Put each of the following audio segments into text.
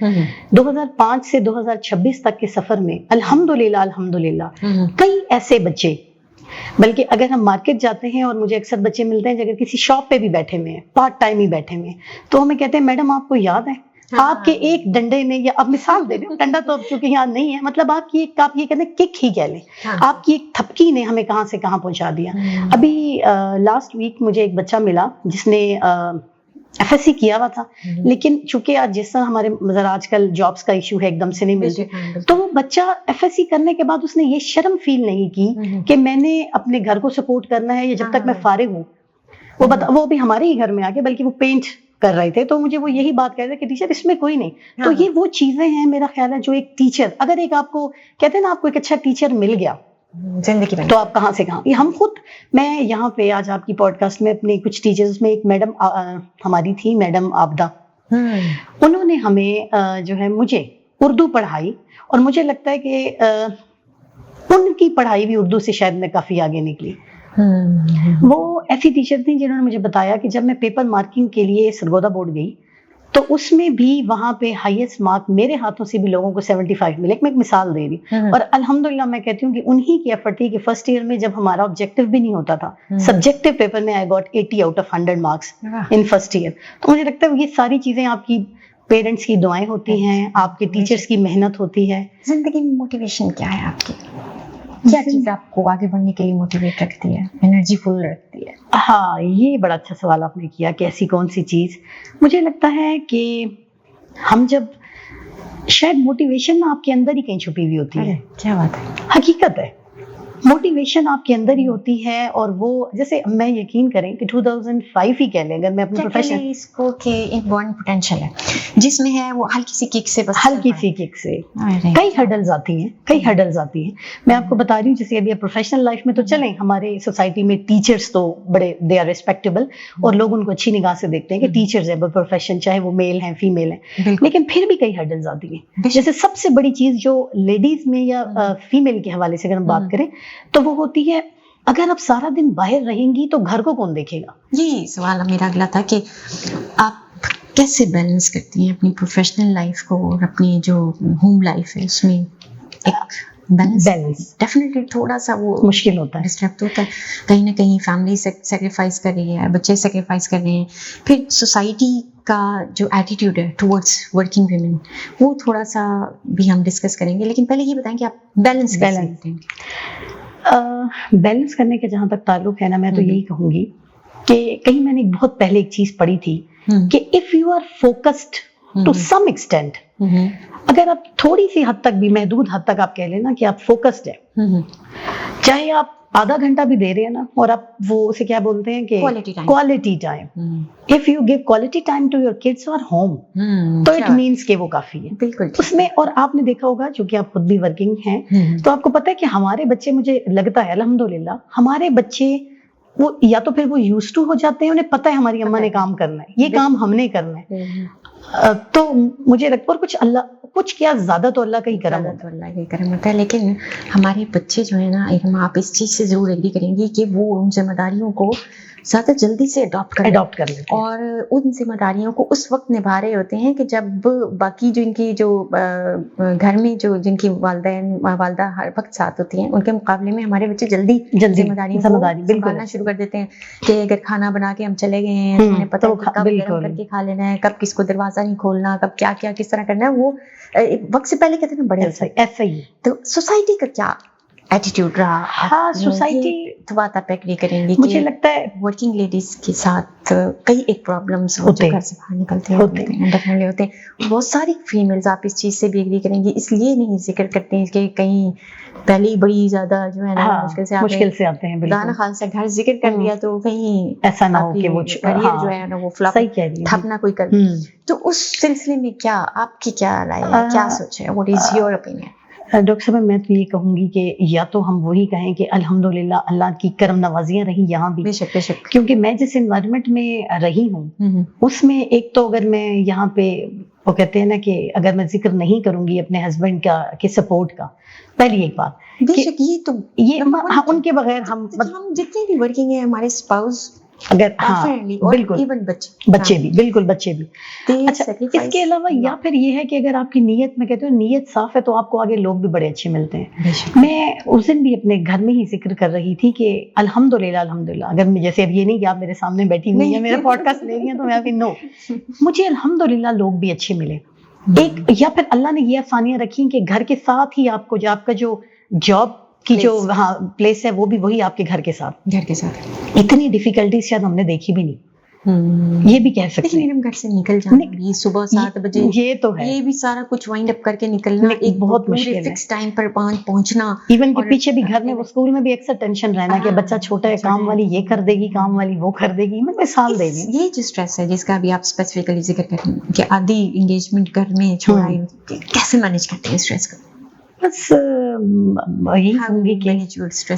2005 سے 2026 تک کے سفر میں الحمدللہ کئی ایسے بچے، بلکہ اگر ہم مارکیٹ جاتے ہیں اور مجھے اکثر بچے ملتے ہیں جو اگر کسی شاپ پہ بھی بیٹھے ہوئے ہیں، پارٹ ٹائم ہی بیٹھے ہوئے ہیں، تو ہمیں کہتے ہیں میڈم آپ کو یاد ہے آپ کے ایک ڈنڈے نے، یا اب مثال دے دیں، ڈنڈا تو اب چونکہ یہاں نہیں ہے، مطلب آپ یہ کہتے ہیں کک ہی کہہ لیں، آپ کی ایک تھپکی نے ہمیں کہاں سے کہاں پہنچا دیا۔ ابھی لاسٹ ویک مجھے ایک بچہ ملا جس نے ایف ایس سی کیا ہوا تھا، لیکن چونکہ آج جس طرح ہمارے ذرا آج کل جابس کا ایشو ہے، ایک دم سے نہیں ملتے، تو وہ بچہ ایف ایس سی کرنے کے بعد اس نے یہ شرم فیل نہیں کی کہ میں نے اپنے گھر کو سپورٹ کرنا ہے یا جب تک میں فارغ ہوں۔ وہ بھی ہمارے ہی گھر میں آ کے، بلکہ وہ پینٹ کر رہے تھے، تو مجھے وہ یہی بات کہہ رہے تھے کہ ٹیچر اس میں کوئی نہیں۔ تو یہ وہ چیزیں ہیں میرا خیال ہے جو ایک ٹیچر، اگر ایک آپ کو کہتے ہیں نا آپ کو ایک اچھا ٹیچر مل گیا زندگی میں، تو آپ کہاں سے کہاں۔ یہ ہم خود، میں یہاں پہ آج آپ کی پوڈ کاسٹ میں اپنے کچھ ٹیچرز میں ایک میڈم ہماری تھی، میڈم عابدہ، انہوں نے ہمیں جو ہے مجھے اردو پڑھائی، اور مجھے لگتا ہے کہ ان کی پڑھائی بھی اردو سے شاید میں کافی آگے نکلی۔ وہ ایسی ٹیچر تھیں جنہوں نے مجھے بتایا کہ جب میں پیپر مارکنگ کے لیے سرگودا بورڈ گئی تو اس میں بھی وہاں پہ ہائیسٹ مارک میرے ہاتھوں سے بھی لوگوں کو 75 ملے۔ میں ایک مثال دے رہی، اور الحمدللہ میں کہتی ہوں کہ انہی کی ایفرٹ تھی کہ فرسٹ ایئر میں جب ہمارا آبجیکٹیو بھی نہیں ہوتا تھا، سبجیکٹیو پیپر میں I got 80 out of 100 marks in first year. تو مجھے لگتا ہے یہ ساری چیزیں آپ کی پیرنٹس کی دعائیں ہوتی ہیں، آپ کے ٹیچرز کی محنت ہوتی ہے۔ زندگی میں موٹیویشن کیا ہے آپ کی؟ کیا چیز آپ کو آگے بڑھنے کے لیے موٹیویٹ رکھتی ہے، انرجی فل رکھتی ہے؟ ہاں، یہ بڑا اچھا سوال آپ نے کیا کہ ایسی کون سی چیز۔ مجھے لگتا ہے کہ ہم جب شاید موٹیویشن آپ کے اندر ہی کہیں چھپی ہوئی ہوتی ہے۔ کیا بات ہے، حقیقت ہے، موٹیویشن آپ کے اندر ہی ہوتی ہے، اور وہ جیسے میں یقین کریں کہ 2005 ہی کہہ لیں، اگر میں اپنے پروفیشن اس کو کہ ایک بورن پوٹینشیل ہے جس میں ہے، وہ ہلکی سی کک سے، بس ہلکی سی کک سے کئی ہرڈلز آتی ہیں، میں آپ کو بتا رہی ہوں، جیسے ابھی پروفیشنل لائف میں تو چلیں، ہمارے سوسائٹی میں ٹیچرز تو بڑے دے آر ریسپیکٹیبل، اور لوگ ان کو اچھی نگاہ سے دیکھتے ہیں کہ ٹیچرز ہیں پروفیشن، چاہے وہ میل ہیں فیمیل ہیں، لیکن پھر بھی کئی ہرڈلز آتی ہیں۔ جیسے سب سے بڑی چیز جو لیڈیز میں یا فیمیل کے حوالے سے اگر ہم بات کریں تو وہ ہوتی ہے، اگر آپ سارا دن باہر رہیں گی تو گھر کو کون دیکھے گا؟ یہی سوال میرا اگلا تھا کہ آپ کیسے بیلنس کرتی ہیں اپنی پروفیشنل لائف کو اور اپنی جو ہوم لائف ہے اس میں ایک بیلنس ڈیفینیٹلی تھوڑا سا وہ مشکل ہوتا ہے، ڈسٹربٹ ہوتا ہے، کہیں نہ کہیں فیملی سیکریفائس کر رہی ہے، بچے سیکریفائس کر رہے ہیں، پھر سوسائٹی کا جو ایٹیٹیوڈ ہے ٹورڈز ورکنگ ویمن، وہ تھوڑا سا بھی ہم ڈسکس کریں گے، لیکن پہلے یہ بتائیں کہ آپ بیلنس بیلنس کرنے کا جہاں تک تعلق ہے نا، میں تو یہی کہوں گی کہ کہیں میں نے بہت پہلے ایک چیز پڑھی تھی کہ if you are focused to some extent, اگر آپ تھوڑی سی حد تک بھی، محدود حد تک آپ کہہ لیں نا کہ آپ فوکسڈ ہیں، چاہے آپ آدھا گھنٹہ بھی دے رہے ہیں نا، اور آپ وہ اسے کیا بولتے ہیں کہ quality time, if you give quality time to your kids اور ہوم، تو اٹ مینس کہ وہ کافی ہے بالکل اس میں۔ اور آپ نے دیکھا ہوگا چونکہ آپ خود بھی ورکنگ ہیں، تو آپ کو پتا ہے کہ ہمارے بچے، مجھے لگتا ہے الحمدللہ ہمارے بچے وہ یا تو پھر وہ یوز ٹو ہو جاتے ہیں، انہیں پتہ ہے ہماری اماں نے کام کرنا ہے، یہ کام ہم نے کرنا ہے، تو مجھے لگتا ہے، اور کچھ کیا زیادہ تو اللہ کا ہی کرم ہوتا ہے، لیکن ہمارے بچے جو ہے نا، آپ اس چیز سے ضرور ایگری کریں گے کہ وہ ان ذمہ داریوں کو زیادہ جلدی سے اڈاپٹ کر لیتے ہیں، اور ان ذمہ داریوں کو اس وقت نبھا رہے ہوتے ہیں کہ جب باقی جو ان کی جو گھر میں جو جن کی والدہ ہر وقت ساتھ ہوتی ہیں، ان کے مقابلے میں ہمارے بچے جلدی ذمہ داری سنبھالنا شروع کر دیتے ہیں، کہ اگر کھانا بنا کے ہم چلے گئے ہیں، ہمیں پتہ ہے کب گرم کر کے کھا لینا ہے، کب کس کو دروازہ نہیں کھولنا، کب کیا کیا کس طرح کرنا ہے، وہ وقت سے پہلے کہتے ہیں بڑے ایسا ہی۔ تو سوسائٹی کا کیا ایٹیٹیوڈ رہا؟ ہاں، سوسائٹی تو بات آپ ایگری کریں گی، مجھے لگتا ہے ورکنگ لیڈیز کے ساتھ کئی ایک پرابلمس ہوتے ہیں، گھر سے باہر نکلتے ہوتے ہیں، بہت ساری فیمیلز، آپ اس چیز سے بھی ایگری کریں گی، اس لیے نہیں ذکر کرتے ہیں کہ کہیں پہلے ہی بڑی زیادہ جو ہے نا مشکل سے آتے ہیں، دانا خان سے گھر ذکر کر دیا تو کہیں ایسا نہ ہو کہ وہ کریئر جو ہے نا وہ فلاپ تھپ نہ کوئی کر دے۔ تو اس سلسلے میں کیا آپ کی کیا رائے ہے، کیا سوچ ہے، what is your opinion? Doctor صاحب، میں تو یہ کہوں گی کہ یا تو ہم وہی کہیں کہ الحمدللہ اللہ کی کرم نوازیاں رہی یہاں بھی، بے شک بے شک، کیونکہ میں جس انوائرمنٹ میں رہی ہوں اس میں ایک تو اگر میں یہاں پہ وہ کہتے ہیں نا کہ اگر میں ذکر نہیں کروں گی اپنے ہسبینڈ کا کہ سپورٹ کا، پہلی ایک بات بے شک، یہ تو ان کے بغیر ہم جتنے بھی ورکنگ ہیں ہمارے اسپاؤس اگر ہاں بالکل بچے بھی بالکل بچے بھی. اچھا اس کے علاوہ یا پھر یہ ہے کہ اگر آپ کی نیت، میں کہتی ہوں نیت صاف ہے تو آپ کو آگے لوگ بھی بڑے اچھے ملتے ہیں. میں اس دن بھی اپنے گھر میں ہی ذکر کر رہی تھی کہ الحمدللہ اگر جیسے اب یہ نہیں کہ آپ میرے سامنے بیٹھی ہوئی ہیں میرا پوڈ کاسٹ لے رہی ہیں تو میں ابھی نو، مجھے الحمدللہ لوگ بھی اچھے ملے. ایک یا پھر اللہ نے یہ آسانیاں رکھی کہ گھر کے ساتھ ہی آپ کو جو آپ کا جو جاب کی جو وہاں پلیس ہے وہ بھی وہی آپ کے گھر کے ساتھ. اتنی ڈیفیکلٹیز شاید ہم نے دیکھی بھی نہیں. یہ بھی کہہ سکتے ہیں گھر سے نکل جانا صبح 7 بجے، یہ تو ہے، یہ بھی سارا کچھ وائنڈ اپ کر کے نکلنا ایک بہت مشکل ہے. فکس ٹائم پر پہنچنا، ایون کہ پیچھے بھی گھر میں وہ اسکول میں بھی اکثر ٹینشن رہنا کہ بچہ چھوٹا ہے، کام والی یہ کر دے گی، کام والی وہ کر دے گی. میں مثال دے رہی ہوں، یہ جو اسٹریس ہے جس کا بھی آپ اسپیسیفکلی ذکر کر رہے ہیں کہ آدھی انگیجمنٹ گھر میں چھوڑائی، کیسے مینیج کرتے ہیں اسٹریس کو؟ بس یہی کہوں گی کہ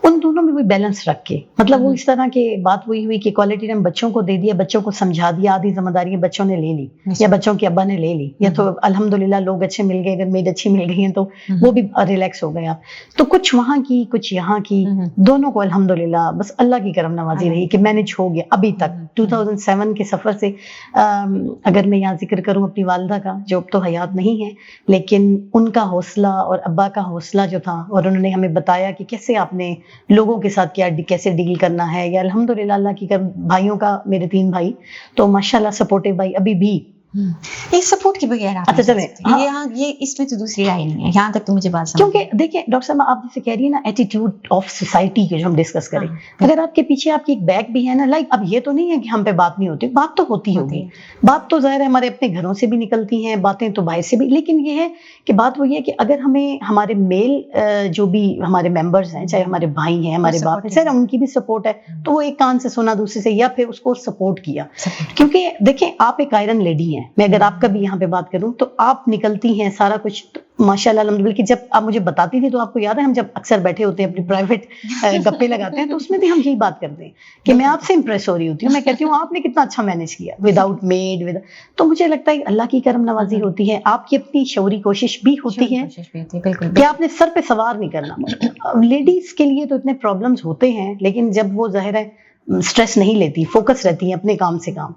ان دونوں میں وہی بیلنس رکھ کے، مطلب وہ اس طرح کے بات وہی ہوئی کہ کوالٹی ٹائم بچوں کو دے دیا، بچوں کو سمجھا دیا، آدھی ذمہ داریاں بچوں نے لے لی یا بچوں کے ابا نے لے لی، یا تو الحمدللہ لوگ اچھے مل گئے، اگر میڈ اچھی مل گئی ہیں تو وہ بھی ریلیکس ہو گئے آپ. تو کچھ وہاں کی کچھ یہاں کی، دونوں کو الحمدللہ بس اللہ کی کرم نوازی رہی کہ مینیج ہو گیا ابھی تک. 2007 کے سفر سے اگر میں یہاں ذکر کروں اپنی والدہ کا جو اب تو حیات نہیں ہے، لیکن ان کا حوصلہ اور ابا کا حوصلہ جو تھا، اور انہوں نے ہمیں بتایا کہ کیسے آپ نے لوگوں کے ساتھ کیسے ڈیل کرنا ہے. یا الحمدللہ اللہ کی بھائیوں کا، میرے 3 بھائی تو ماشاءاللہ سپورٹیو بھائی ابھی بھی. ایک سپورٹ کے بغیر اچھا چلیں یہ اس میں تو دوسری رائے نہیں ہے یہاں تک تو مجھے بات سمجھ. کیونکہ دیکھیں ڈاکٹر صاحب آپ جیسے کہہ رہی ہیں نا ایٹیٹیوڈ آف سوسائٹی کے جو ہم ڈسکس کریں، اگر آپ کے پیچھے آپ کی ایک بیک بھی ہے نا، لائک اب یہ تو نہیں ہے کہ ہم پہ بات نہیں ہوتی، بات تو ہوتی ہوگی، بات تو ظاہر ہے ہمارے اپنے گھروں سے بھی نکلتی ہیں باتیں تو باہر سے بھی، لیکن یہ ہے کہ بات وہ یہ ہے کہ اگر ہمیں ہمارے میل جو بھی ہمارے ممبرز ہیں، چاہے ہمارے بھائی ہیں، ہمارے باپ ہیں، سر ان کی بھی سپورٹ ہے تو وہ ایک کان سے سنا دوسرے سے، یا پھر اس کو سپورٹ کیا. کیونکہ دیکھیں آپ ایک آئرن لیڈی ہیں، میں اگر آپ کا بھی یہاں پہ بات کروں تو آپ نکلتی ہیں سارا کچھ ماشاءاللہ الحمدللہ. کہ جب آپ مجھے بتاتی تھی تو آپ کو یاد ہے ہم جب اکثر بیٹھے ہوتے ہیں اپنی پرائیویٹ گپے لگاتے ہیں تو اس میں بھی ہم یہی بات کرتے ہیں کہ میں آپ سے امپریس ہو رہی ہوتی ہوں، میں کہتی ہوں آپ نے کتنا اچھا مینیج کیا وداؤٹ میڈ. تو مجھے لگتا ہے اللہ کی کرم نوازی ہوتی ہے، آپ کی اپنی شعوری کوشش بھی ہوتی ہے کہ آپ نے سر پہ سوار نہیں کرنا. لیڈیز کے لیے تو اتنے پرابلمز ہوتے ہیں، لیکن جب وہ ظاہر ہے اسٹریس نہیں لیتی، فوکس رہتی ہیں اپنے کام سے کام.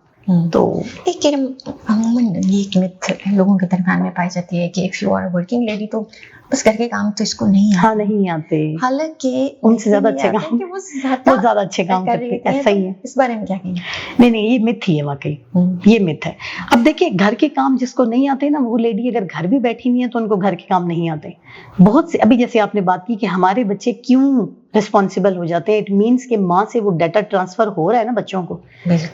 تو ایک عموماً یہ myth لوگوں کے درمیان میں پائی جاتی ہے کہ if you are a working lady تو بس گھر کے کام تو اس کو نہیں آتے، حالانکہ ان سے زیادہ اچھے کام، وہ زیادہ اچھے کام کرتے ہیں. ایسا ہی ہے. اس بارے میں کیا کہیں؟ نہیں یہ myth ہی ہے، واقعی یہ myth ہے. اب دیکھیں گھر کے کام جس کو نہیں آتے نا، وہ لیڈی اگر گھر بھی بیٹھی ہوئی ہے تو ان کو گھر کے کام نہیں آتے. بہت سے ابھی جیسے آپ نے بات کی کہ ہمارے بچے کیوں ریسپانسبل ہو جاتے ہیں، اٹ مینس کہ ماں سے وہ ڈیٹا ٹرانسفر ہو رہا ہے نا بچوں کو،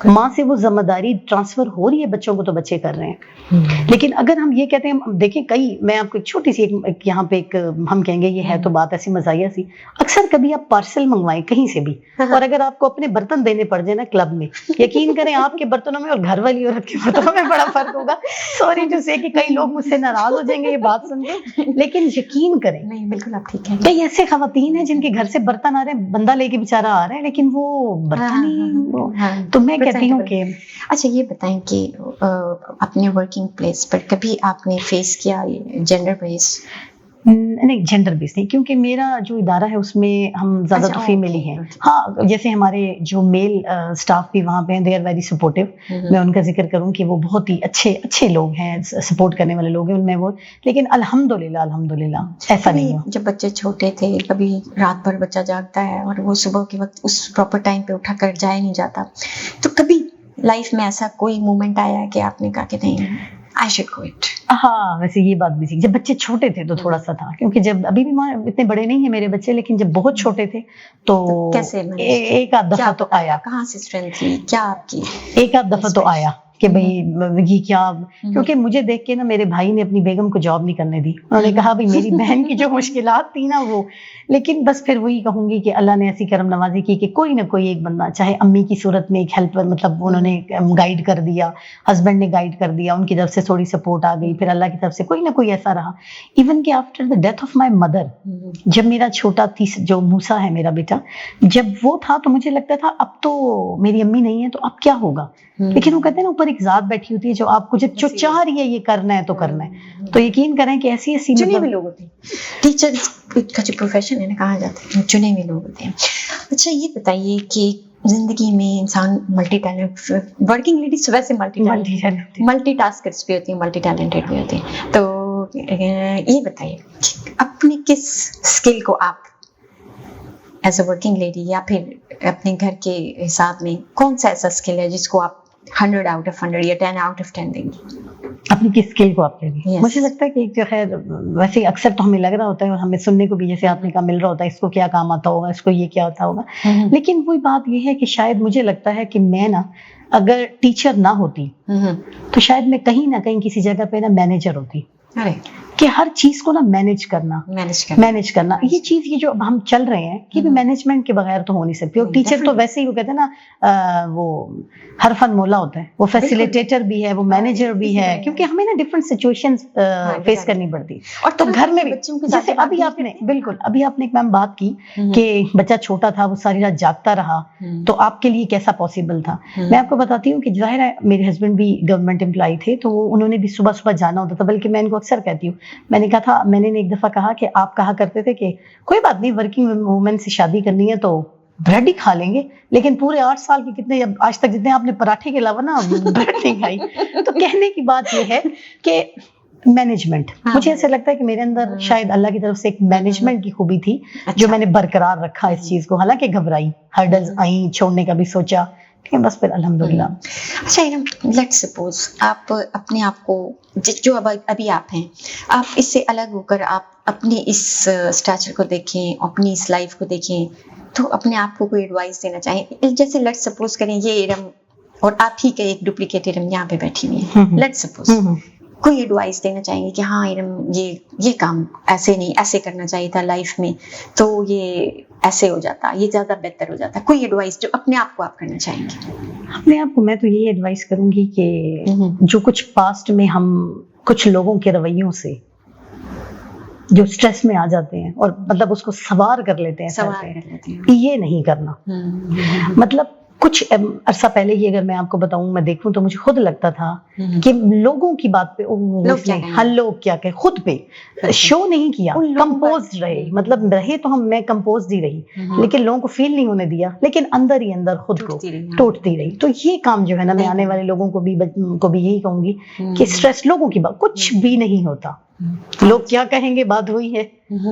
ماں سے وہ ذمہ داری ٹرانسفر ہو رہی ہے بچوں کو، تو بچے کر رہے ہیں. لیکن اگر ہم یہ کہتے ہیں، دیکھیں کئی، میں آپ کو ایک چھوٹی سی ایک یہاں پہ ایک ہم کہیں گے یہ ہے تو بات ایسی مزاحیہ سی، اکثر کبھی آپ پارسل منگوائیں کہیں سے بھی اور اگر آپ کو اپنے برتن دینے پڑ جائے نا کلب میں، یقین کریں آپ کے برتنوں میں اور گھر والی عورت کے برتنوں میں بڑا فرق ہوگا. سوری ٹو سے کہ کئی لوگ مجھ سے ناراض ہو جائیں گے یہ بات سن کے، لیکن یقین کریں نہیں بالکل آپ ٹھیک ہے. کئی ایسے خواتین ہیں جن کے گھر سے برتن آ رہے ہیں، بندہ لے کے بیچارہ آ رہا ہے لیکن وہ برتن ہی. تو میں کہتی ہوں کہ اچھا یہ بتائیں کہ اپنے ورکنگ پلیس پر کبھی آپ نے فیس کیا جینڈر بیس؟ نہیں جینڈر بیس نہیں، کیونکہ میرا جو ادارہ ہے اس میں ہم زیادہ تو فیمیل ہی ہیں. ہاں جیسے ہمارے جو میل سٹاف بھی وہاں پہ ہیں، دے آر ویری سپورٹیو. میں ان کا ذکر کروں کہ وہ بہت ہی اچھے لوگ ہیں، سپورٹ کرنے والے لوگ ہیں ان میں وہ. لیکن الحمدللہ ایسا نہیں ہوا. جب بچے چھوٹے تھے کبھی رات بھر بچہ جاگتا ہے اور وہ صبح کے وقت اس پراپر ٹائم پہ اٹھا کر جایا نہیں جاتا، تو کبھی لائف میں ایسا کوئی مومنٹ آیا ہے کہ آپ نے کہا کہ نہیں I should quit؟ ہاں ویسے یہ بات بھی تھی، جب بچے چھوٹے تھے تو تھوڑا سا تھا، کیونکہ جب ابھی بھی اتنے بڑے نہیں ہیں میرے بچے، لیکن جب بہت چھوٹے تھے تو کیسے ایک آدھ دفعہ تو آیا. کہاں سے اسٹرینتھ تھی کیا آپ کی؟ ایک آدھ دفعہ تو آیا کہ بھئی یہ کیا، کیونکہ مجھے دیکھ کے نا میرے بھائی نے اپنی بیگم کو جاب نہیں کرنے دی. انہوں نے کہا بھئی میری بہن کی جو مشکلات تھی نا وہ، لیکن بس پھر وہی کہوں گی کہ اللہ نے ایسی کرم نوازی کی کہ کوئی نہ کوئی ایک بندہ، چاہے امی کی صورت میں ایک ہیلپر، مطلب انہوں نے گائیڈ کر دیا، ہسبینڈ نے گائیڈ کر دیا، ان کی طرف سے تھوڑی سپورٹ آ گئی، پھر اللہ کی طرف سے کوئی نہ کوئی ایسا رہا. ایون کہ after the death of my mother, جب میرا چھوٹا جو موسیٰ ہے میرا بیٹا، جب وہ تھا تو مجھے لگتا تھا اب تو میری امی نہیں ہے تو اب کیا ہوگا، لیکن وہ کہتے ہیں نا اوپر اوپر ایک ذات بیٹھی ہوتی ہے جو آپ کو جو چاہ رہی ہے یہ کرنا ہے تو کرنا ہے. تو یقین کریں کہ ایسی ایسی چنے ہوئے لوگ ہوتے ہیں. ٹیچر کا جو پروفیشن ہے نا کہا جاتا ہے چنے ہوئے لوگ ہوتے ہیں. اچھا یہ بتائیے کہ زندگی میں انسان ملٹی ٹیلنٹ, ورکنگ لیڈیز ویسے ملٹی ٹاسکرز بھی ہوتی ہیں, ملٹی ٹیلنٹڈ بھی ہوتی ہیں. تو یہ بتائیے اپنی کس اسکل کو آپ ایز اے ورکنگ لیڈی یا پھر اپنے گھر کے حساب میں کون سا ایسا اسکل ہے جس کو آپ 100 out of 100 یا 10 out of 10 دیں گی؟ اپنی کس اسکل کو آپ کہہ رہی ہیں؟ مجھے لگتا ہے کہ جو خیر ویسے اکثر تو ہمیں لگ رہا ہوتا ہے اور ہمیں سننے کو بھی جیسے آپ نے کہا مل رہا ہوتا ہے اس کو کیا کام آتا ہوگا, اس کو یہ کیا ہوتا ہوگا. لیکن وہی بات یہ ہے کہ شاید مجھے لگتا ہے کہ میں نا اگر ٹیچر نہ ہوتی تو شاید میں کہیں نہ کہیں کسی جگہ پہ نا مینیجر ہوتی, کہ ہر چیز کو نا مینیج کرنا یہ چیز یہ جو اب ہم چل رہے ہیں یہ بھی مینجمنٹ کے بغیر تو ہو نہیں سکتی. اور ٹیچر تو ویسے ہی وہ کہتے ہیں نا وہ ہر فن مولا ہوتا ہے, وہ فیسیلیٹیٹر بھی ہے, وہ مینیجر بھی ہے, کیونکہ ہمیں نا ڈفرینٹ سچویشنز فیس کرنی پڑتی. اور تو گھر میں بھی جیسے ابھی آپ نے بالکل ابھی آپ نے ایک میم بات کی کہ بچہ چھوٹا تھا, وہ ساری رات جاگتا رہا, تو آپ کے لیے کیسا پاسبل تھا. میں آپ کو بتاتی ہوں کہ ظاہر ہے میرے ہسبینڈ بھی گورنمنٹ امپلائی تھے, تو انہوں نے بھی صبح صبح جانا ہوتا تھا. بلکہ میں ان کو اکثر کہتی ہوں, میں نے کہا تھا, میں نے ایک دفعہ کہا کہ آپ کہا کرتے تھے کہ کوئی بات نہیں ورکنگ وومن سے شادی کرنی ہے تو بریڈ ہی کھا لیں گے, لیکن پورے 8 سال کی کتنے آج تک جتنے آپ نے پراٹھے کے علاوہ نا بریڈ نہیں کھائی. تو کہنے کی بات یہ ہے کہ مینجمنٹ, مجھے ایسا لگتا ہے کہ میرے اندر شاید اللہ کی طرف سے ایک مینجمنٹ کی خوبی تھی جو میں نے برقرار رکھا اس چیز کو. حالانکہ گھبرائی, ہرڈلز آئیں, چھوڑنے کا بھی سوچا, بس پھر الحمدللہ. اچھا لیٹ سپوز آپ اپنے آپ کو جو ابھی آپ ہیں, آپ اس سے الگ ہو کر آپ اپنے اس اسٹیچر کو دیکھیں, اپنی اس لائف کو دیکھیں, تو اپنے آپ کو کوئی ایڈوائس دینا چاہیں. جیسے لیٹ سپوز کریں یہ ارم اور آپ ہی کا ایک ڈپلیکیٹ ارم یہاں پہ بیٹھی ہوئی ہے, لیٹ سپوز کوئی ایڈوائس دینا چاہیں گے کہ ہاں ارم یہ کام ایسے نہیں ایسے کرنا چاہیے تھا لائف میں, تو یہ ایسے ہو جاتا, یہ زیادہ بہتر ہو جاتا. کوئی ایڈوائس جو اپنے آپ کو آپ کرنا چاہیں گے؟ اپنے آپ کو میں تو یہی ایڈوائس کروں گی کہ جو کچھ پاسٹ میں ہم کچھ لوگوں کے رویوں سے جو سٹریس میں آ جاتے ہیں اور مطلب اس کو سوار کر لیتے ہیں, یہ نہیں کرنا. مطلب کچھ عرصہ پہلے ہی اگر میں آپ کو بتاؤں, میں دیکھوں تو مجھے خود لگتا تھا کہ لوگوں کی بات پہ لوگ کیا کہیں, خود پہ شو نہیں کیا, کمپوزڈ رہے. مطلب رہے تو میں کمپوزڈ ہی رہی, لیکن لوگوں کو فیل نہیں ہونے دیا, لیکن اندر ہی اندر خود کو ٹوٹتی رہی. تو یہ کام جو ہے نا, میں آنے والے لوگوں کو بھی یہی کہوں گی کہ سٹریس لوگوں کی بات کچھ بھی نہیں ہوتا. لوگ کیا کہیں گے بات ہوئی ہے,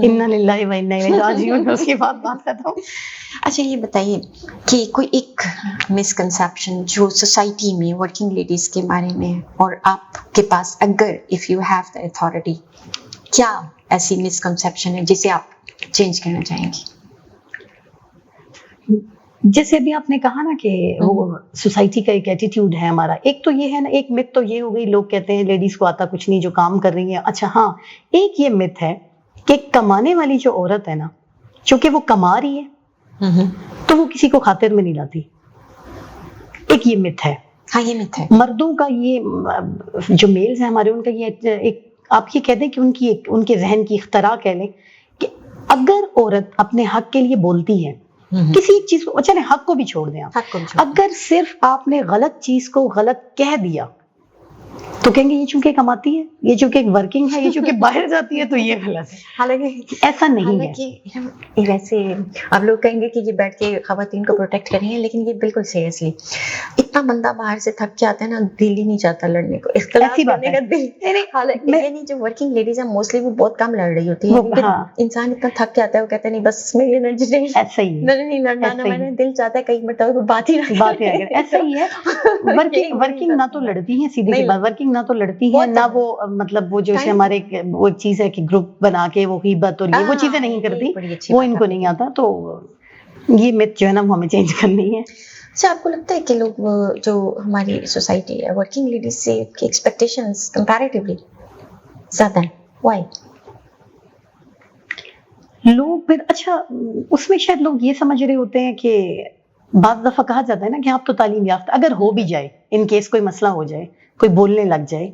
انا للہ و انا الیہ راجعون, اس کے بعد بات کرتا ہوں. اچھا یہ بتائیے کہ کوئی ایک مسکنسیپشن جو سوسائٹی میں ورکنگ لیڈیز کے بارے میں, اور آپ کے پاس اگر if you have the authority, کیا ایسی مسکنسیپشن ہے جسے آپ چینج کرنا چاہیں گی؟ جیسے ابھی آپ نے کہا نا کہ وہ سوسائٹی کا ایک ایٹیٹیوڈ ہے ہمارا. ایک تو یہ ہے نا, ایک مت تو یہ ہو گئی, لوگ کہتے ہیں لیڈیز کو آتا کچھ نہیں جو کام کر رہی ہیں. اچھا ہاں, ایک یہ مت ہے کہ کمانے والی جو عورت ہے نا, چونکہ وہ کما رہی ہے تو وہ کسی کو خاطر میں نہیں لاتی. ایک یہ مت ہے. ہاں یہ مت ہے. مردوں کا یہ جو میلز ہیں ہمارے, ان کا یہ ایک آپ یہ کہہ دیں کہ ان کے ذہن کی اختراع کہہ لیں کہ اگر عورت اپنے حق کے لیے بولتی ہے کسی ایک چیز کو, چلے حق کو بھی چھوڑ دیں آپ, اگر صرف آپ نے غلط چیز کو غلط کہہ دیا تو کہیں گے یہ چونکہ کماتی ہے, یہ چونکہ ورکنگ ہے, یہ چونکہ باہر جاتی ہے تو یہ غلط ہے. حالانکہ ایسا نہیں ہے. ویسے اب لوگ کہیں گے کہ یہ بیٹھ کے خواتین کو پروٹیکٹ کریں گے, لیکن یہ بالکل سیریسلی اتنا بندہ باہر سے تھک کے آتا ہے نا, دل ہی نہیں چاہتا لڑنے کو, اختلاف کرنے کا دل. حالانکہ یعنی جو ورکنگ لیڈیز ہیں موسٹلی وہ بہت کم لڑ رہی ہوتی ہے. انسان اتنا تھک کے آتا ہے, وہ کہتے ہیں نہیں بس میری انرجی نہیں, ایسا ہی نہیں لڑنا نا, میں نے دل چاہتا ہے کئی مرتبہ بات ہی ایسا ہی ہے. ورکنگ نہ تو لڑتی ہیں, سیدھی سی بات, ورکنگ نہ تو لڑتی ہیں, نہ وہ مطلب وہ جو ہمارے وہ ایک چیز ہے کہ گروپ بنا کے وہ غیبت اور یہ وہ چیزیں نہیں کرتی, وہ ان کو نہیں آتا. تو یہ مت جو ہے نا وہ ہمیں چینج کرنی ہے. اچھا آپ کو لگتا ہے کہ لوگ جو ہماری سوسائٹی ہے ورکنگ لیڈیز سے کی ایکسپیکٹیشنز کمپیریٹیولی زیادہ ہیں, وائی؟ لوگ پھر اچھا اس میں شاید لوگ یہ سمجھ رہے ہوتے ہیں کہ بعض دفعہ کہا جاتا ہے نا کہ آپ تو تعلیم یافتہ, اگر ہو بھی جائے, ان کیس کوئی مسئلہ ہو جائے, کوئی بولنے لگ جائے,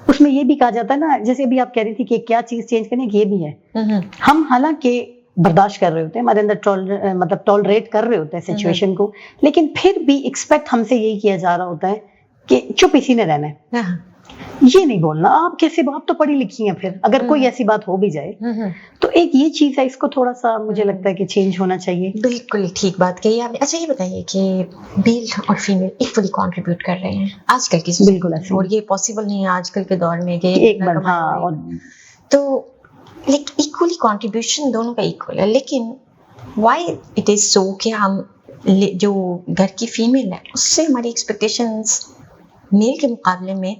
اس میں یہ بھی کہا جاتا ہے نا, جیسے ابھی آپ کہہ رہی تھی کہ کیا چیز چینج کرنے کی, یہ بھی ہے. ہم حالانکہ برداشت کر رہے ہوتے ہیں, ہمارے اندر مطلب ٹالریٹ کر رہے ہوتے ہیں سچویشن کو, لیکن پھر بھی ایکسپیکٹ ہم سے یہی کیا جا رہا ہوتا ہے کہ چپ اسی نے رہنا ہے, یہ نہیں بولنا. آپ کیسے, آپ تو پڑھی لکھی ہیں, پھر اگر کوئی ایسی بات ہو بھی جائے تو ایک یہ چیز ہے, اس کو تھوڑا سا مجھے لگتا ہے کہ چینج ہونا چاہیے. بالکل ٹھیک بات کہی آپ نے. اچھا یہ بتائیے کہ میل اور فیمیل ایکولی کنٹریبیوٹ کر رہے ہیں آج کل کی, بالکل ایسے, اور یہ پاسبل نہیں ہے آج کل کے دور میں کہ ایک مرد, ہاں, تو ایکولی کنٹریبیوشن دونوں کا ایکول ہے, لیکن وائی اٹ از سو کہ ہم جو گھر کی فیمیل ہے اس سے ہماری ایکسپیکٹیشنز میل کے مقابلے میں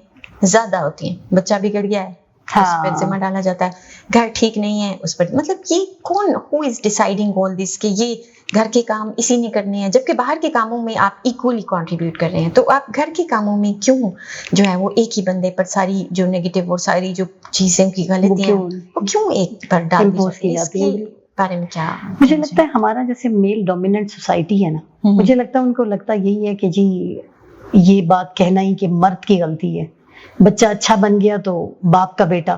زیادہ ہوتی ہیں. بچہ بگڑ گیا ہے, اس پر ذمہ ڈالا جاتا ہے, گھر ٹھیک نہیں ہے اس پر, مطلب یہ کون, ہو از ڈیسائیڈنگ آل دس کہ یہ گھر کے کام اسی نے کرنے ہیں, جبکہ باہر کے کاموں میں آپ ایکولی کنٹریبیوٹ کر رہے ہیں. تو آپ گھر کے کاموں میں کیوں جو ہے وہ ایک ہی بندے پر ساری جو نیگیٹو اور ساری جو چیزیں کی غلطیاں وہ کیوں ایک پر ڈال دی جاتی ہیں؟ بارے میں کیا مجھے لگتا ہے ہمارا جیسے میل ڈومیننٹ سوسائٹی ہے نا, مجھے لگتا ہے ان کو لگتا یہی ہے کہ جی یہ بات کہنا ہی کہ مرد کی غلطی ہے. بچہ اچھا بن گیا تو باپ کا بیٹا,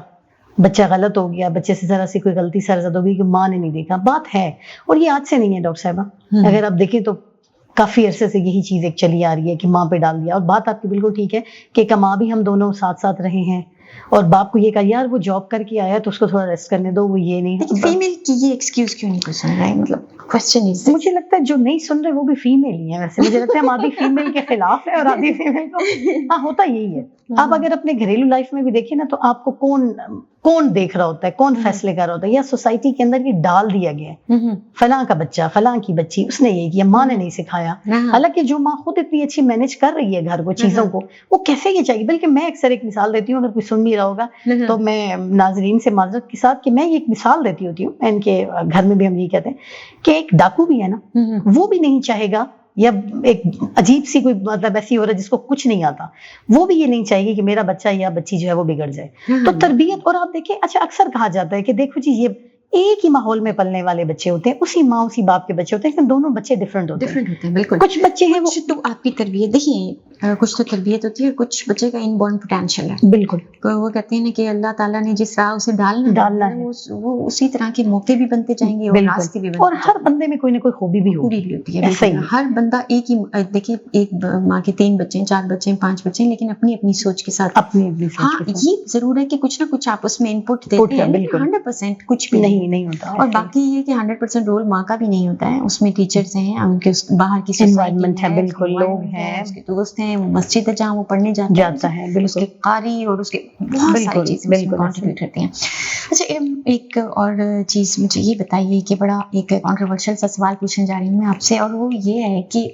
بچہ غلط ہو گیا, بچے سے ذرا سی کوئی غلطی سرزد ہوگی کہ ماں نے نہیں دیکھا. بات ہے, اور یہ آج سے نہیں ہے ڈاکٹر صاحبہ, اگر آپ دیکھیں تو کافی عرصے سے یہی چیز ایک چلی آ رہی ہے کہ ماں پہ ڈال دیا. اور بات آپ کی بالکل ٹھیک ہے کہ کما بھی ہم دونوں ساتھ ساتھ رہے ہیں, اور باپ کو یہ کہا یار وہ جاب کر کے آیا تو اس کو تھوڑا ریسٹ کرنے دو, وہ یہ نہیں. لیکن فیمیل کی یہ ایکسکیوز کیوں نہیں کوئی سن رہا ہے, مطلب کوسچن از, مجھے لگتا ہے جو نہیں سن رہے وہ بھی فیمیل ہی ہیں. ویسے مجھے لگتا ہے ہم آدھی فیمیل کے خلاف ہے اور آدھی فیمیل کو, ہاں ہوتا یہی ہے. آپ اگر اپنے گھریلو لائف میں بھی دیکھیں نا تو آپ کو کون دیکھ رہا ہوتا ہے, کون فیصلے کر رہا ہوتا ہے, یا سوسائٹی کے اندر یہ ڈال دیا گیا ہے فلاں کا بچہ, فلاں کی بچی, اس نے یہ کیا, ماں نے نہیں سکھایا. حالانکہ جو ماں خود اتنی اچھی مینج کر رہی ہے گھر کو, چیزوں کو, وہ کیسے یہ چاہیے. بلکہ میں اکثر ایک مثال دیتی ہوں, اگر کوئی سن بھی رہا ہوگا تو میں ناظرین سے معذرت کے ساتھ کہ میں ایک مثال دیتی ہوتی ہوں, ان کے گھر میں بھی ہم یہ کہتے ہیں کہ ایک ڈاکو بھی ہے نا, وہ بھی نہیں چاہے گا, یا ایک عجیب سی کوئی مطلب ایسی عورت جس کو کچھ نہیں آتا, وہ بھی یہ نہیں چاہیے کہ میرا بچہ یا بچی جو ہے وہ بگڑ جائے. تو تربیت, اور آپ دیکھیں اچھا اکثر کہا جاتا ہے کہ دیکھو جی یہ ایک ہی ماحول میں پلنے والے بچے ہوتے ہیں, اسی ماں اسی باپ کے بچے ہوتے ہیں, لیکن دونوں بچے ڈفرینٹ ہوتے ہیں. بالکل کچھ بچے ہیں وہ تو آپ کی تربیت دیکھیے, کچھ تو تربیت ہوتی ہے, کچھ بچے کا ان بورن پوٹینشیل ہے. بالکل, وہ کہتے ہیں کہ اللہ تعالیٰ نے جس راہ اسے ڈالنا ہے وہ اسی طرح کے موقع بھی بنتے جائیں گے, اور راستے بھی بنتے, اور ہر بندے میں کوئی نہ کوئی خوبی بھی ہوتی ہے. ہر بندہ ایک ہی, دیکھیں ایک ماں کے 3 بچے ہیں, 4 بچے ہیں, 5 بچے ہیں, لیکن اپنی اپنی سوچ کے ساتھ, ہاں یہ ضرور ہے کہ کچھ نہ کچھ آپ اس میں انپٹ دیتے ہیں, 100% کچھ بھی نہیں ہوتا. اور باقی یہ کہ 100% رول ماں کا بھی نہیں ہوتا ہے, اس میں ٹیچرز ہیں, ان کے باہر کی انوائرمنٹ ہے, بالکل لوگ ہیں, اس کے دوست ہیں, مسجد ہے جہاں وہ پڑھنے جاتا ہے, اس کے قاری اور اس کے بہت ساری چیزیں کنٹریبیوٹ کرتی ہیں. اچھا ایک اور چیز مجھے یہ بتائیے کہ بڑا ایک کنٹروورشل سا سوال پوچھنے جا رہی ہوں میں آپ سے, اور وہ یہ ہے کہ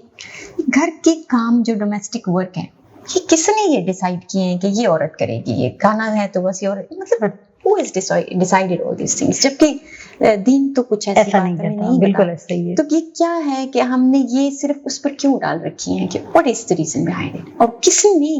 گھر کے کام جو ڈومیسٹک ورک ہے یہ کس نے یہ ڈیسائیڈ کیے ہیں کہ یہ عورت کرے گی, یہ کھانا ہے تو بس یہ عورت, مطلب who has decided all these things, جبکہ دین تو کچھ ایسی بات نہیں, بالکل ایسا ہی ہے. تو یہ کیا ہے کہ ہم نے یہ صرف اس پر کیوں ڈال رکھی ہیں کہ what is the reason behind it, اور کس نے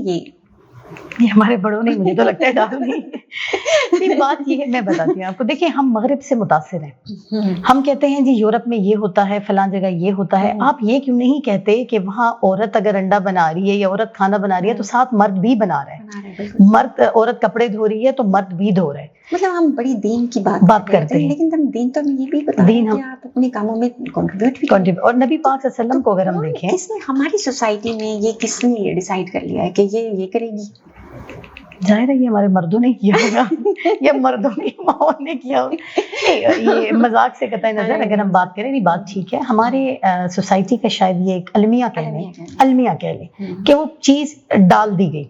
یہ ہمارے بڑوں نے, مجھے تو لگتا ہے ڈال نہیں. بات یہ ہے, میں بتاتی ہوں آپ کو, دیکھیں ہم مغرب سے متاثر ہیں, ہم کہتے ہیں جی یورپ میں یہ ہوتا ہے, فلاں جگہ یہ ہوتا ہے. آپ یہ کیوں نہیں کہتے کہ وہاں عورت اگر انڈا بنا رہی ہے یا عورت کھانا بنا رہی ہے تو ساتھ مرد بھی بنا رہا ہے, مرد عورت کپڑے دھو رہی ہے تو مرد بھی دھو رہا ہے. مطلب ہم بڑی دین کی بات کرتے ہیں, لیکن ہم دین تو ہمیں یہ بھی بتا رہے ہیں کہ آپ اپنے کاموں میں کنٹریبیوٹ, اور نبی پاک صلی اللہ علیہ وسلم کو اگر ہم دیکھیں, کس نے ہماری سوسائٹی میں یہ کس نے یہ ڈیسائیڈ کر لیا ہے کہ یہ کرے گی. ظاہر ہے یہ ہمارے مردوں نے کیا ہوگا یا مردوں کی ماؤں نے کیا ہوگا. یہ مذاق سے قطع نظر اگر ہم بات کریں, نہیں بات ٹھیک ہے, ہمارے سوسائٹی کا شاید یہ ایک المیہ کہہ لیں کہ وہ چیز ڈال دی گئی.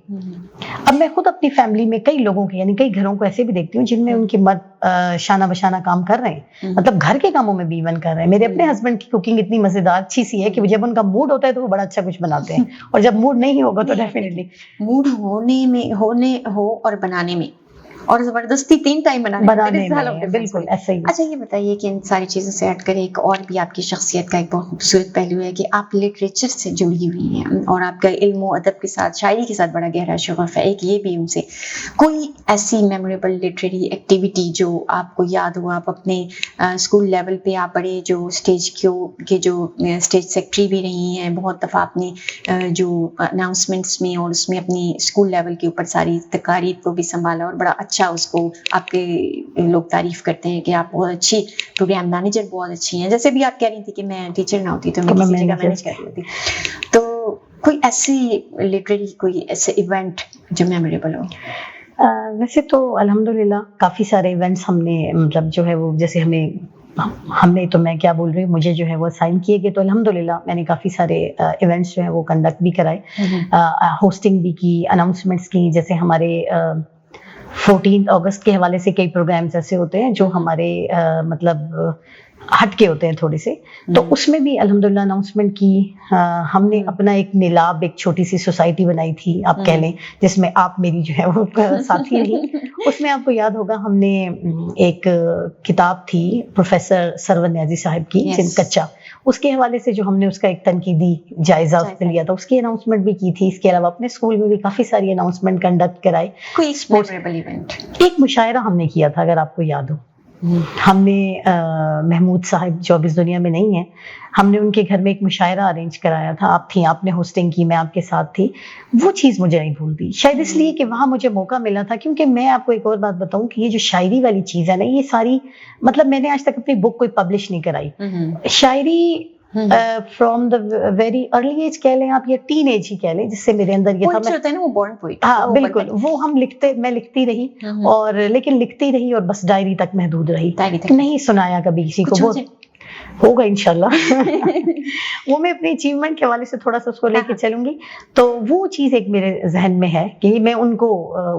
اب میں خود اپنی فیملی میں کئی لوگوں کے, یعنی کئی گھروں کو ایسے بھی دیکھتی ہوں جن میں ان کے مرد شانہ بشانہ کام کر رہے ہیں, مطلب گھر کے کاموں میں بھی ایون کر رہے ہیں. میرے اپنے ہسبینڈ کی کوکنگ اتنی مزیدار اچھی سی ہے کہ جب ان کا موڈ ہوتا ہے تو وہ بڑا اچھا کچھ بناتے ہیں, اور جب موڈ نہیں ہوگا تو ڈیفینیٹلی موڈ ہونے ہو اور بنانے میں, اور زبردستی 3 ٹائم بنانے میں, بالکل ایسا ہی. اچھا یہ بتائیے کہ ان ساری چیزوں سے ہٹ کر ایک اور بھی آپ کی شخصیت کا ایک بہت خوبصورت پہلو ہے کہ آپ لٹریچر سے جڑی ہوئی ہیں, اور آپ کا علم و ادب کے ساتھ, شاعری کے ساتھ بڑا گہرا شغف ہے. ایک یہ بھی ان سے کوئی ایسی میموریبل لٹریری ایکٹیویٹی جو آپ کو یاد ہو, آپ اپنے اسکول لیول پہ آپ بڑے جو اسٹیج کے جو اسٹیج سیکٹری بھی رہی ہیں, بہت دفعہ اپنے جو اناؤنسمنٹس میں اور اس میں اپنی اسکول لیول کے اوپر ساری تقاریب کو بھی سنبھالا, اور بڑا اچھا اس کو آپ کے لوگ تعریف کرتے ہیں کہ آپ بہت اچھی پروگرام مینیجر بہت اچھی ہیں. جیسے بھی آپ کہہ رہی تھی کہ میں ٹیچر نہ ہوتی تو میں کسی جگہ مینیج کر رہی ہوتی. تو کوئی ایسی لٹریری کوئی ایسے ایونٹ جو میموریبل ہو؟ ویسے تو الحمدللہ کافی سارے ایونٹس ہم نے مطلب جو ہے وہ جیسے ہم نے تو میں کیا بول رہی ہوں مجھے جو ہے وہ سائن کیے گئے تو الحمدللہ میں نے کافی سارے ایونٹس جو ہیں وہ کنڈکٹ بھی کرائے, ہوسٹنگ بھی کی, اناؤنسمنٹس کی. جیسے ہمارے 14 اگست کے حوالے سے کئی پروگرامز ایسے ہوتے ہیں جو ہمارے مطلب ہٹ کے ہوتے ہیں تھوڑے سے, تو اس میں بھی الحمدللہ اناؤنسمنٹ کی. ہم نے اپنا ایک نیلاب, ایک چھوٹی سی سوسائٹی بنائی تھی آپ کہہ لیں, جس میں آپ میری جو ہے وہ ساتھی رہی. اس میں آپ کو یاد ہوگا ہم نے ایک کتاب تھی پروفیسر سرور نیازی صاحب کی کچا, اس کے حوالے سے جو ہم نے اس کا ایک تنقیدی جائزہ لیا تھا, اس کی اناؤنسمنٹ بھی کی تھی. اس کے علاوہ اپنے اسکول میں بھی کافی ساری اناؤنسمنٹ کنڈکٹ کرائے. کوئی میموریبل ایونٹ؟ ایک مشاعرہ ہم نے کیا تھا اگر آپ کو یاد ہو. ہم نے محمود صاحب جو اب اس دنیا میں نہیں ہیں, ہم نے ان کے گھر میں ایک مشاعرہ ارینج کرایا تھا. آپ تھیں, آپ نے ہوسٹنگ کی, میں آپ کے ساتھ تھی. وہ چیز مجھے نہیں بھولتی, شاید اس لیے کہ وہاں مجھے موقع ملا تھا. کیونکہ میں آپ کو ایک اور بات بتاؤں کہ یہ جو شاعری والی چیز ہے نا, یہ ساری مطلب میں نے آج تک اپنی بک کوئی پبلش نہیں کرائی. شاعری from the very early age کہہ لیں آپ, یا ٹین ایج ہی کہہ لیں, جس سے میرے اندر یہ تھا. ہاں بالکل, وہ میں لکھتی رہی, اور لیکن لکھتی رہی اور بس ڈائری تک محدود رہی, نہیں سنایا کبھی کسی کو. وہ ہوگا انشاءاللہ. وہ میں اپنی اچیومنٹ کے حوالے سے تھوڑا سا اس کو لے کے چلوں گی. تو وہ چیز ایک میرے ذہن میں ہے کہ میں ان کو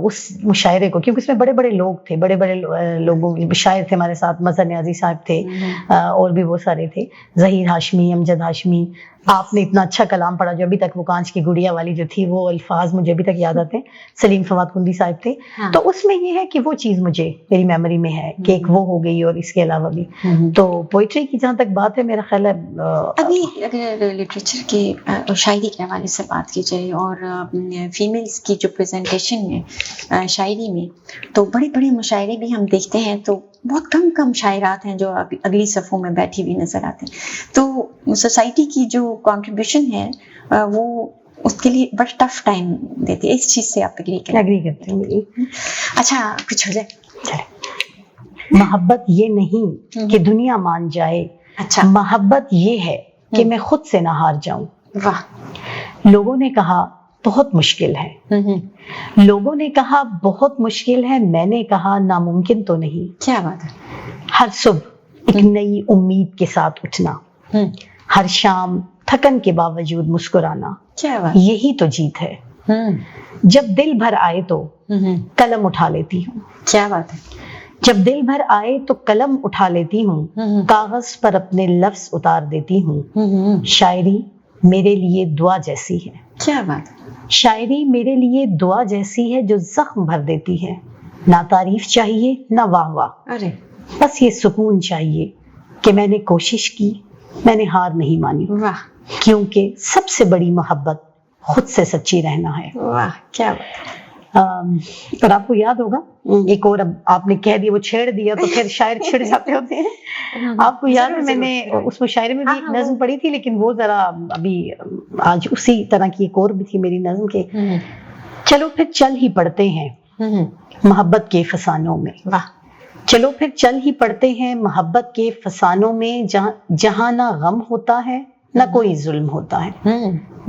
اس مشاعرے کو, کیونکہ اس میں بڑے بڑے لوگ تھے, بڑے بڑے لوگوں شاعر تھے ہمارے ساتھ, مظہر نیازی صاحب تھے, اور بھی وہ سارے تھے, ظہیر ہاشمی, امجد ہاشمی. آپ نے اتنا اچھا کلام پڑھا جو ابھی تک وہ کانچ کی گڑیا والی جو تھی, وہ الفاظ مجھے ابھی تک یاد آتے ہیں. سلیم فواد کندی صاحب تھے. تو اس میں یہ ہے کہ وہ چیز مجھے میری میموری میں ہے کہ ایک وہ ہو گئی, اور اس کے علاوہ بھی تو پوئٹری کی جہاں تک بات ہے, میرا خیال ہے ابھی اگر لٹریچر کی اور شاعری کے حوالے سے بات کی جائے, اور فیمیلز کی جو پریزنٹیشن ہے شاعری میں, تو بڑے بڑے مشاعرے بھی ہم دیکھتے ہیں, تو بہت کم شاعرات ہیں جو اگلی صفوں میں بیٹھی ہوئی نظر آتے ہیں. تو سوسائٹی کی جو کنٹریبیوشن ہے وہ اس کے لیے بڑا ٹف ٹائم دیتی ہے. اس چیز سے آپ ایگری کرتے ہیں؟ اچھا کچھ ہو جائے. محبت یہ نہیں کہ دنیا مان جائے, اچھا محبت یہ ہے کہ میں خود سے نہ ہار جاؤں. واہ. لوگوں نے کہا بہت مشکل ہے, لوگوں نے کہا بہت مشکل ہے, میں نے کہا ناممکن تو نہیں. کیا بات ہے. ہر صبح ایک نئی امید کے ساتھ اٹھنا, ہر شام تھکن کے باوجود مسکرانا, کیا بات, یہی تو جیت ہے. جب دل بھر آئے تو قلم اٹھا لیتی ہوں. کیا بات ہے. جب دل بھر آئے تو قلم اٹھا لیتی ہوں, کاغذ پر اپنے لفظ اتار دیتی ہوں. شاعری میرے لیے دعا جیسی ہے. کیا بات ہے. شاعری میرے لیے دعا جیسی ہے جو زخم بھر دیتی ہے. نہ تعریف چاہیے نہ واہ واہ, ارے بس یہ سکون چاہیے کہ میں نے کوشش کی, میں نے ہار نہیں مانی. واہ. کیونکہ سب سے بڑی محبت خود سے سچی رہنا ہے. واہ کیا بات. اور آپ کو یاد ہوگا ایک اور, اب آپ نے کہہ دیا وہ چھیڑ دیا تو پھر شاعر چھڑ جاتے ہوتے ہیں. آپ کو یاد ہے میں نے اس مشاعرے میں بھی ایک نظم پڑھی تھی, لیکن وہ ذرا ابھی آج اسی طرح کی ایک اور بھی تھی میری نظم کے. چلو پھر چل ہی پڑتے ہیں محبت کے فسانوں میں. واہ. چلو پھر چل ہی پڑتے ہیں محبت کے فسانوں میں, جہاں نہ غم ہوتا ہے نہ کوئی ظلم ہوتا ہے,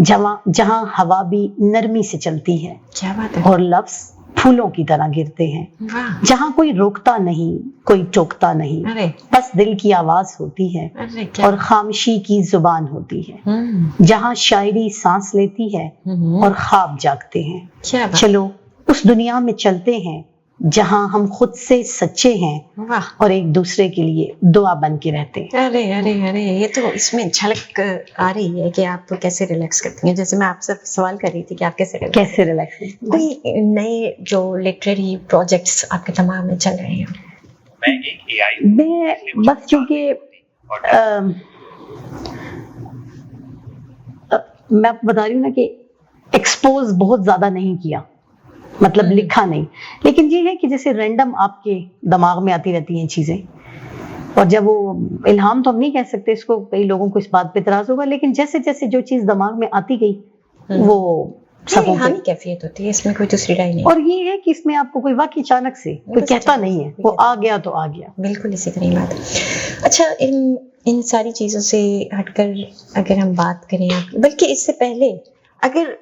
جہاں ہوا بھی نرمی سے چلتی ہے. کیا بات ہے. اور لفظ پھولوں کی طرح گرتے ہیں. جہاں کوئی روکتا نہیں, کوئی ٹوکتا نہیں, بس دل کی آواز ہوتی ہے اور خاموشی کی زبان ہوتی ہے. جہاں شاعری سانس لیتی ہے اور خواب جاگتے ہیں. چلو اس دنیا میں چلتے ہیں جہاں ہم خود سے سچے ہیں اور ایک دوسرے کے لیے دعا بن کے رہتے ہیں. ارے ارے ارے, یہ تو اس میں جھلک آ رہی ہے کہ آپ کیسے ریلیکس کرتی ہیں. جیسے میں آپ سے سوال کر رہی تھی کہ آپ کیسے ریلیکس. کوئی نئے جو لٹریری پروجیکٹس آپ کے دماغ میں چل رہے ہیں؟ میں بس چونکہ میں بتا رہی ہوں نا کہ ایکسپوز بہت زیادہ نہیں کیا, مطلب لکھا نہیں, لیکن یہ ہے کہ جیسے رینڈم آپ کے دماغ میں آتی رہتی ہیں چیزیں, اور جب وہ الہام تو ہم نہیں کہہ سکتے اس کو, کئی لوگوں کو اس بات پہ اعتراض ہوگا, لیکن جیسے جیسے جو چیز دماغ میں آتی گئی وہ روحانی کیفیت ہوتی ہے, اس میں کوئی دوسری رائے نہیں. اور یہ ہے کہ اس میں آپ کو کوئی واقعی اچانک سے کوئی کہتا نہیں ہے, وہ آ گیا تو آ گیا. بالکل اسی طرح بات ہے. اچھا ان ساری چیزوں سے ہٹ کر اگر ہم بات کریں, بلکہ اس سے پہلے اگر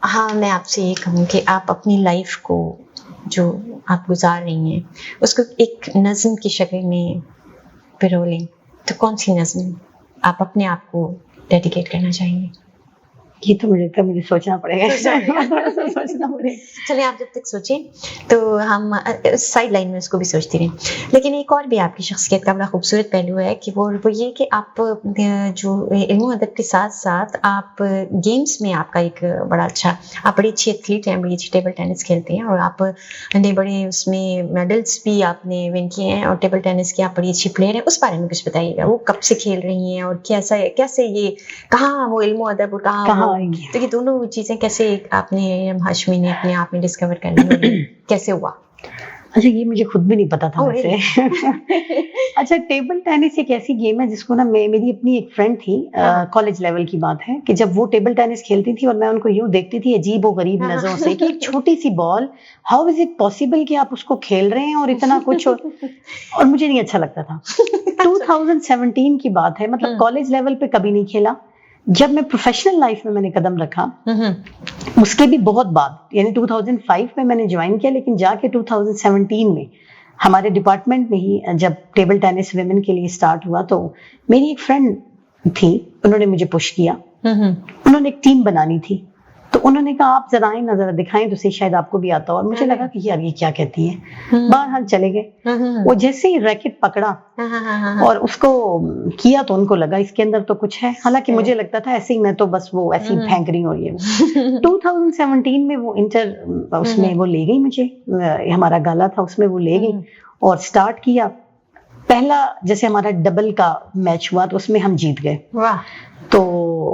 ہاں میں آپ سے یہ کہوں کہ آپ اپنی لائف کو جو آپ گزار رہی ہیں اس کو ایک نظم کی شکل میں پرو لیں تو کون سی نظم آپ اپنے آپ کو ڈیڈیکیٹ کرنا چاہیں گے؟ یہ تو مجھے سوچنا پڑے گا. سوچنا پڑے گا. چلیں آپ جب تک سوچیں تو ہم سائڈ لائن میں اس کو بھی سوچتی رہیں. لیکن ایک اور بھی آپ کی شخصیت کا بڑا خوبصورت پہلو ہے کہ وہ یہ کہ آپ جو علم و ادب کے ساتھ ساتھ آپ گیمز میں آپ کا ایک بڑا اچھا، آپ بڑی اچھی ایتھلیٹ ہیں، بڑی اچھی ٹیبل ٹینس کھیلتے ہیں اور آپ نے بڑے اس میں میڈلس بھی آپ نے ون کیے ہیں اور ٹیبل ٹینس کی آپ بڑی اچھی پلیئر ہیں. اس بارے میں کچھ بتائیے گا، وہ کب سے کھیل رہی ہیں اور کیسے یہ کہاں وہ علم و ادب اور کہاں تو یہ دونوں چیزیں کیسے آپ نے ہاشمی نے اپنے آپ میں ڈسکور کر لی، کیسے ہوا؟ اچھا یہ مجھے خود بھی نہیں پتا تھا ویسے. اچھا ٹیبل ٹینس ایک ایسی گیم ہے جس کو نا میری اپنی ایک فرینڈ تھی، کالج لیول کی بات ہے کہ جب وہ ٹیبل ٹینس کھیلتی تھی اور میں ان کو یوں دیکھتی تھی عجیب و غریب نظروں سے کہ ایک چھوٹی سی بال، ہاؤ از اٹ پاسبل کہ آپ اس کو کھیل رہے ہیں اور اتنا کچھ، اور مجھے نہیں اچھا لگتا تھا. 2017 کی بات ہے، مطلب کالج لیول پہ کبھی نہیں کھیلا. جب میں پروفیشنل لائف میں نے قدم رکھا اس کے بھی بہت بعد، یعنی 2005 میں نے جوائن کیا، لیکن جا کے 2017 میں ہمارے ڈپارٹمنٹ میں ہی جب ٹیبل ٹینس ویمن کے لیے سٹارٹ ہوا تو میری ایک فرینڈ تھی، انہوں نے مجھے پش کیا. انہوں نے ایک ٹیم بنانی تھی تو انہوں نے کہا آپ ذرا آئیں نہ ذرا دکھائیں تو شاید آپ کو بھی آتا ہو. اور مجھے لگا کہ یار یہ کیا کہتی ہے. بہرحال چلے گئے. وہ جیسے ہی ریکٹ پکڑا اور اس کو کیا تو ان کو لگا اس کے اندر تو کچھ ہے، حالانکہ مجھے لگتا تھا ایسے ہی میں تو بس وہ ایسی پھینک رہی ہوں. یہ 2017 میں وہ انٹر اس میں وہ لے گئی مجھے، ہمارا گالا تھا اس میں وہ لے گئی اور سٹارٹ کیا. پہلا جیسے ہمارا ڈبل کا میچ ہوا تو اس میں ہم جیت گئے. تو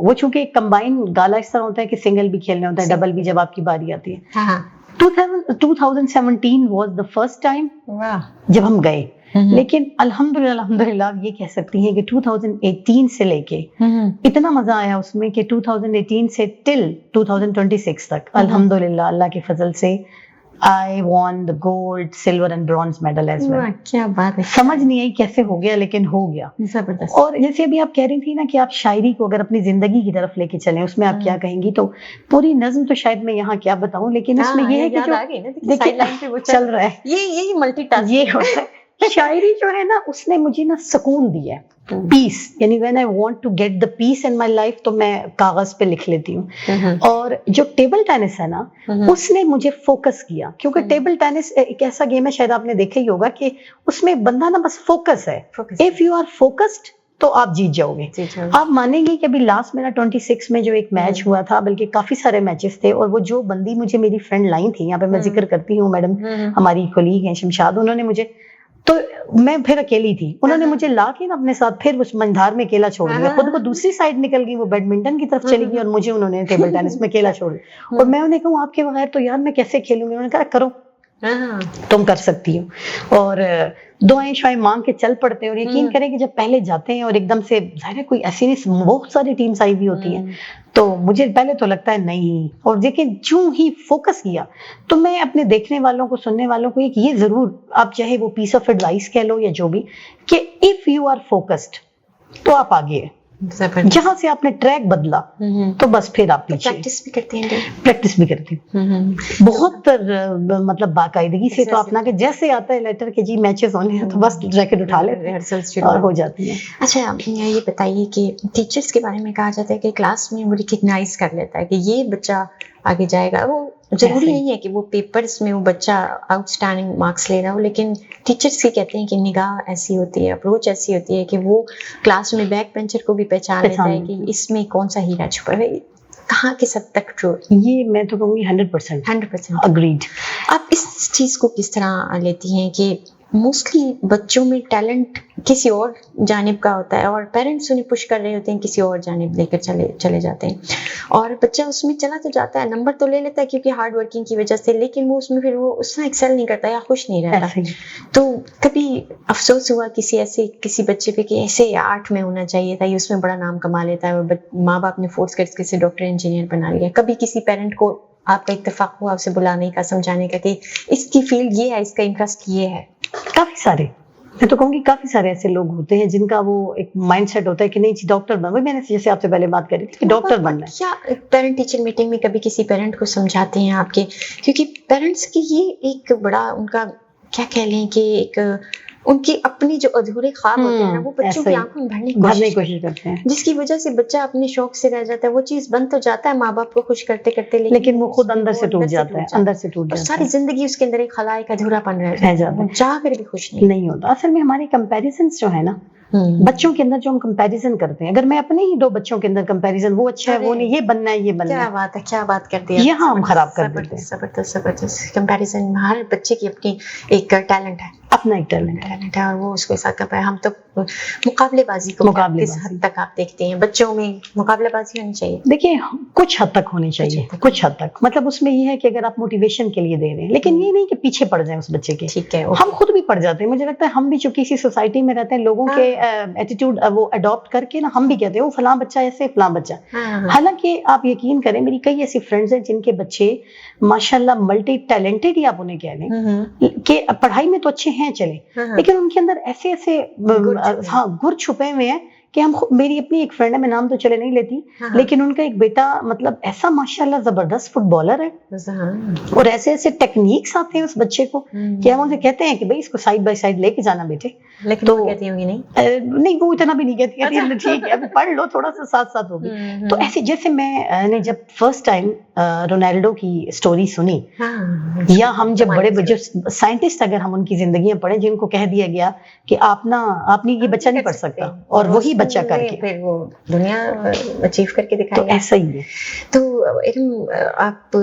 وہ چونکہ ایک کمبائن گالا اس طرح ہوتا ہے کہ سنگل بھی کھیلنا ہوتا ہے، ڈبل بھی جب آپ کی باری آتی ہے. 2017 واز دا فرسٹ ٹائم جب ہم گئے. لیکن الحمدللہ یہ کہہ سکتی ہیں کہ 2018 سے لے کے اتنا مزہ آیا اس میں کہ 2018 سے ٹل 2026 تک الحمدللہ اللہ کے فضل سے I won the gold, silver and bronze medal as well. کیا بات ہے، سمجھ نہیں آئی کیسے ہو گیا لیکن ہو گیا. زبردست. اور جیسے ابھی آپ کہہ رہی تھی نا کہ آپ شاعری کو اگر اپنی زندگی کی طرف لے کے چلیں اس میں آپ کیا کہیں گی، تو پوری نظم تو شاید میں یہاں کیا بتاؤں، لیکن اس میں یہ ہے کہ جو چل رہا ہے یہی ملٹی ٹاسک یہ ہوتا ہے. شاعری جو ہے نا اس نے مجھے نا سکون دیا ہے، پیس. یعنی when I want to get the peace in my life تو میں کاغذ پہ لکھ لیتی ہوں. اور جو ٹیبل ٹینس ہے نا اس نے مجھے فوکس کیا، کیونکہ ٹیبل ٹینس ایک ایسا گیم ہے شاید آپ نے دیکھا ہی ہوگا کہ اس میں بندہ نا بس فوکس ہے. if you are focused تو آپ جیت جاؤ گے. آپ مانیں گے کہ ابھی لاسٹ میرا 26 میں جو ایک میچ ہوا تھا، بلکہ کافی سارے میچز تھے، اور وہ جو بندی مجھے میری فرینڈ لائی تھی، یہاں پہ میں ذکر کرتی ہوں میڈم ہماری کولیگ ہیں شمشاد، انہوں نے مجھے، تو میں پھر اکیلی تھی، انہوں نے مجھے لا کے اپنے ساتھ پھر اس منجھار میں اکیلا چھوڑ دیا. خود وہ دوسری سائڈ نکل گئی، وہ بیڈمنٹن کی طرف چلی گئی اور مجھے انہوں نے ٹیبل ٹینس میں اکیلا چھوڑ دیا. اور میں انہیں کہوں آپ کے بغیر تو یار میں کیسے کھیلوں گی. انہوں نے کہا کرو، تم کر سکتی ہو. اور دعائیں شائیں مانگ کے چل پڑتے ہیں. اور یقین کریں کہ جب پہلے جاتے ہیں اور ایک دم سے ظاہر ہے کوئی ایسی نہیں، بہت ساری ٹیمز آئی بھی ہوتی ہیں، تو مجھے پہلے تو لگتا ہے نہیں، اور لیکن جو ہی فوکس کیا تو میں اپنے دیکھنے والوں کو، سننے والوں کو ایک یہ ضرور، آپ چاہے وہ پیس آف ایڈوائس کہہ لو یا جو بھی، کہ اف یو آر فوکسڈ تو آپ آگے ہیں. جہاں سے آپ نے ٹریک بدلا تو بس پھر آپ پیچھے. پریکٹس بھی کرتی ہیں؟ پریکٹس بھی کرتی ہوں بہت، مطلب باقاعدگی سے. تو اپنا کہ جیسے آتا ہے لیٹر کے جی میچز ہونے ہیں تو بس ریکٹ اٹھا لیتے اور ہو جاتی ہے. اچھا یہ بتائیے کہ ٹیچرز کے بارے میں کہا جاتا ہے کہ کلاس میں وہ ریکگنائز کر لیتا ہے کہ یہ بچہ آگے جائے گا. وہ ضروری نہیں ہے کہ وہ پیپرز میں وہ بچہ آؤٹ اسٹینڈنگ مارکس لے رہا ہو، لیکن ٹیچرز کی کہتے ہیں کہ نگاہ ایسی ہوتی ہے، اپروچ ایسی ہوتی ہے کہ وہ کلاس میں بیک بینچر کو بھی پہچان لیتا ہے کہ اس میں کون سا ہیرا چھپا ہے. کہاں کس حد تک ٹرو؟ یہ میں تو کہوں گی 100% اگریڈ. آپ اس چیز کو کس طرح لیتی ہیں کہ موسٹلی بچوں میں ٹیلنٹ کسی اور جانب کا ہوتا ہے اور پیرنٹس انہیں پش کر رہے ہوتے ہیں کسی اور جانب لے کر چلے جاتے ہیں، اور بچہ اس میں چلا تو جاتا ہے، نمبر تو لے لیتا ہے کیونکہ ہارڈ ورکنگ کی وجہ سے، لیکن وہ اس میں پھر وہ اس میں ایکسل نہیں کرتا یا خوش نہیں رہتا. تو کبھی افسوس ہوا کسی بچے پہ کہ ایسے 8 میں ہونا چاہیے تھا، یہ اس میں بڑا نام کما لیتا ہے اور ماں باپ نے فورس کر کے ڈاکٹر انجینئر بنا لیا؟ کبھی کسی پیرنٹ کو آپ کا اتفاق ہوا اسے بلانے کا، سمجھانے کا کہ اس کی فیلڈ یہ ہے، اس کا انٹرسٹ یہ ہے؟ کافی سارے میں تو کہوں گی کافی سارے ایسے لوگ ہوتے ہیں جن کا وہ ایک مائنڈ سیٹ ہوتا ہے کہ نہیں ڈاکٹر بننا. میں نے جیسے آپ سے پہلے بات کری تھی کہ ڈاکٹر بننا ہے. کیا پیرنٹ ٹیچر میٹنگ میں کبھی کسی پیرنٹ کو سمجھاتے ہیں آپ کے, کیونکہ پیرنٹس کی یہ ایک بڑا ان کا کیا کہہ لیں کہ ایک ان کی اپنی جو ادھورے خواب ہوتے ہیں نا, وہ بچوں کی آنکھوں میں بھرنے کی کوشش کرتے ہیں, جس کی وجہ سے بچہ اپنے شوق سے رہ جاتا ہے. وہ چیز بن تو جاتا ہے ماں باپ کو خوش کرتے کرتے, لیکن وہ خود اندر سے ٹوٹ جاتا ہے, اندر سے ٹوٹ جاتا ہے. ساری زندگی اس کے اندر ایک خلا, ایک ادھورا پن رہ جاتا ہے, چاہ کر بھی خوش نہیں ہوتا. اصل میں ہماری کمپیریزنس جو ہے نا بچوں کے اندر, جو ہم کمپیریزن کرتے ہیں, اگر میں اپنے ہی 2 بچوں کے اندر کمپیریزن, وہ اچھا ہے وہ نہیں, یہ بننا ہے یہ بننا ہے, کیا بات ہے, کیا بات کرتے ہیں, یہاں ہم خراب کر دیتے ہیں. زبردست زبردست. کمپیریزن ہر بچے کی اپنی ایک ٹیلنٹ ہے, اپنا ایک ٹیلنٹ ہے, اور وہ اس کے ساتھ کر. ہم تو مقابلے بازی کو کس حد تک آپ دیکھتے ہیں بچوں میں مقابلہ بازی ہونی چاہیے؟ دیکھیے کچھ حد تک ہونی چاہیے, کچھ حد تک, مطلب اس میں یہ ہے کہ اگر آپ موٹیویشن کے لیے دے رہے ہیں, لیکن یہ نہیں کہ پیچھے پڑ جائیں اس بچے کے. ٹھیک ہے, ہم خود بھی پڑ جاتے ہیں. مجھے لگتا ہے ہم بھی چونکہ اسی سوسائٹی میں رہتے ہیں, لوگوں کے ایٹیٹیوڈ وہ اڈاپٹ کر کے نا, ہم بھی کہتے ہیں وہ فلاں بچہ ایسے, فلاں بچہ. حالانکہ آپ یقین کریں, میری کئی ایسی فرینڈز ہیں جن کے بچے ماشاءاللہ ملٹی ٹیلنٹڈ ہی آپ انہیں کہہ لیں کہ پڑھائی میں تو اچھے ہیں چلے, لیکن ان کے اندر ایسے ایسے گر چھپے ہوئے ہیں کہ ہم میری اپنی ایک فرینڈ ہے, میں نام تو چلے نہیں لیتی, لیکن ان کا ایک بیٹا مطلب ایسا ماشاءاللہ زبردست فٹ بالر ہے, اور ایسے ایسے ٹیکنیکس آتے ہیں اس بچے کو کہ ہم اسے کہتے ہیں کہ بھائی اس کو سائڈ بائی سائڈ لے کے جانا بیٹے. لیکن تو کہتی ہوں گی نہیں, وہ اتنا بھی نہیں کہتی, ٹھیک ہے پڑھ لو تھوڑا سا ساتھ ساتھ ہوگی. تو ایسے جیسے میں نے جب فرسٹ ٹائم رونالڈو کی سٹوری سنی, یا ہم جب بڑے جو سائنٹسٹ اگر ہم ان کی زندگیاں پڑھیں جن کو کہہ دیا گیا کہ آپ نے یہ بچہ نہیں پڑھ سکتا, اور وہی بچہ کر کے پھر وہ دنیا اچیو کر کے دکھایا. تو ایسا ہی ہے. تو آپ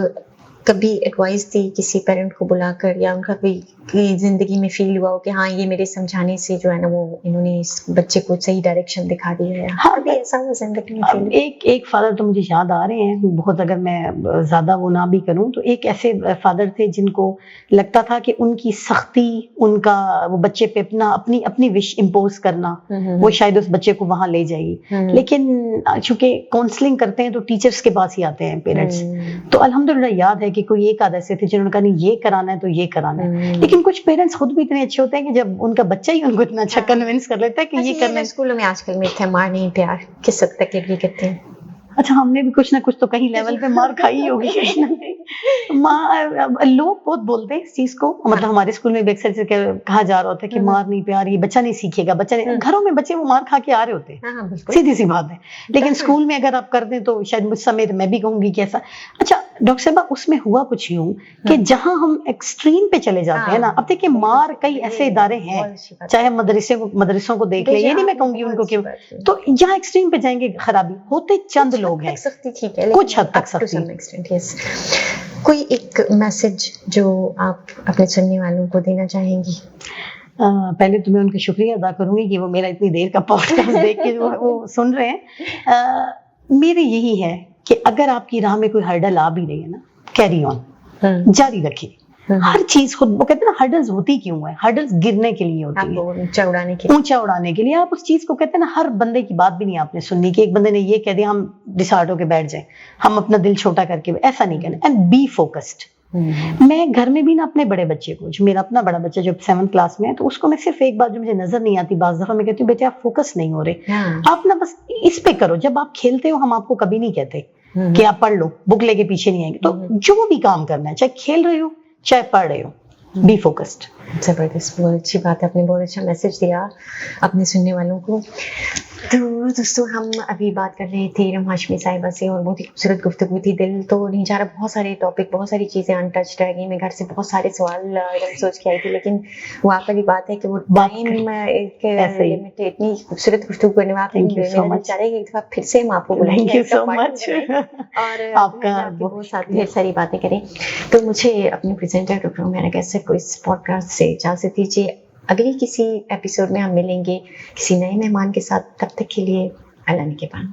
کبھی ایڈوائس دی کسی پیرنٹ کو بلا کر, یا ان کا کوئی زندگی میں فیل ہوا ہو کہ ہاں یہ میرے سمجھانے سے جو ہے نا وہ انہوں نے اس بچے کو صحیح ڈائریکشن دکھا دی ہے؟ ہاں بھی ایسا ہوا زندگی میں. ایک فادر تو مجھے یاد آ رہے ہیں بہت, اگر میں زیادہ وہ نہ بھی کروں تو ایک ایسے فادر تھے جن کو لگتا تھا کہ ان کی سختی, ان کا وہ بچے پہ اپنی وش امپوز کرنا, وہ شاید اس بچے کو وہاں لے جائے گی. لیکن چونکہ کاؤنسلنگ کرتے ہیں تو ٹیچرز کے پاس ہی آتے ہیں پیرنٹس, تو الحمدللہ یاد ہے کہ کوئی ایک آدھ ایسے تھے جنہوں نے کہا نہیں یہ کرانا ہے تو یہ کرانا ہے. لیکن کچھ پیرنٹس خود بھی اتنے اچھے ہوتے ہیں کہ جب ان کا بچہ ہی ان کو اتنا اچھا کنونس کر لیتا ہے کہ یہ کرنا ہے. اسکولوں میں آج کل میتھ ہے مار نہیں پیار, کس حد تک ایگری کرتے ہیں؟ اچھا, ہم نے بھی کچھ نہ کچھ تو کہیں لیول پہ مار کھائی ہوگی کہیں نہ کہیں. لوگ بہت بولتے ہیں اس چیز کو, مطلب ہمارے اسکول میں بھی اکثر سے کہا جا رہا ہوتا ہے کہ مار نہیں پیار, یہ بچہ نہیں سیکھے گا, بچہ نہیں. گھروں میں بچے وہ مار کھا کے آ رہے ہوتے ہیں, سیدھی سی بات ہے. لیکن اسکول میں اگر آپ کر دیں تو شاید مجھ سمیت میں بھی کہوں گی کہ ایسا. اچھا ڈاکٹر صاحبہ, اس میں ہوا کچھ یوں کہ جہاں ہم ایکسٹریم پہ چلے جاتے ہیں نا, اب دیکھیں مار کئی ایسے ادارے ہیں, چاہے مدرسوں کو دیکھ لیں, یہ نہیں میں کہوں گی ان کو کیوں, تو جہاں ایکسٹریم پہ جائیں گے خرابی ہوتے چند لوگ ہیں, کچھ حد تک سختی. کوئی ایک میسج جو آپ اپنے سننے والوں کو دینا چاہیں گی؟ پہلے تو میں ان کا شکریہ ادا کروں گی کہ وہ میرا اتنی دیر کا پوڈ کاسٹ دیکھ کے وہ سن رہے ہیں. میرے یہی ہے کہ اگر آپ کی راہ میں کوئی ہرڈل آ بھی رہی ہے نا, کیری آن, جاری رکھیے. ہر چیز خود, وہ کہتے ہیں نا ہرڈلز ہوتی کیوں ہے, ہرڈلز گرنے کے لیے ہوتی ہے, اونچا اڑانے کے لیے. آپ اس چیز کو کہتے ہیں نا, ہر بندے کی بات بھی نہیں آپ نے سننی کہ ایک بندے نے یہ کہہ دیا ہم ڈسارٹ ہو کے بیٹھ جائیں, ہم اپنا دل چھوٹا کر کے, ایسا نہیں کرنا. And be focused. میں گھر میں بھی نا اپنے بڑے بچے کو, جو میرا اپنا بڑا بچہ جو 7th کلاس میں ہے, تو اس کو میں صرف ایک بات جو مجھے نظر نہیں آتی بعض دفعہ, میں کہتی ہوں بیٹے آپ فوکس نہیں ہو رہے, آپ نا بس اس پہ کرو. جب آپ کھیلتے ہو ہم آپ کو کبھی نہیں کہتے کہ آپ پڑھ لو, بک لے کے پیچھے نہیں آئیں گے. تو جو بھی کام کرنا ہے, چاہے کھیل رہے ہو چاہے پڑھ رہے ہو, بی فوکسڈ. زبردست, بہت اچھی بات ہے, آپ نے بہت اچھا میسج دیا اپنے سننے والوں کو. تو دوستوں, ہم ابھی بات کر رہے تھے ارم ہاشمی صاحبہ سے, اور بہت ہی خوبصورت گفتگو تھی. دل تو نہیں چاہ رہا, بہت سارے ٹاپک, بہت ساری چیزیں انٹچڈ رہ گئی. میں گھر سے بہت سارے سوال سوچ کے آئی تھی, لیکن وہ آپ والی بات ہے کہ وہ ٹائم ایک لمٹ, اتنی خوبصورت گفتگو کرنے میں آپ چاہ رہے ایک دفعہ پھر سے ہم آپ کو بلائیں گے اور آپ کا بہت ساتھ ڈھیر ساری باتیں کریں. تو مجھے اپنے پریزنٹر ڈاکٹر عمیرہ کیسر کو اس پوڈ کاسٹ سے اجازت دیجیے. اگلی کسی ایپیسوڈ میں ہم ملیں گے کسی نئے مہمان کے ساتھ. تب تک کے لیے اللہ نگہبان.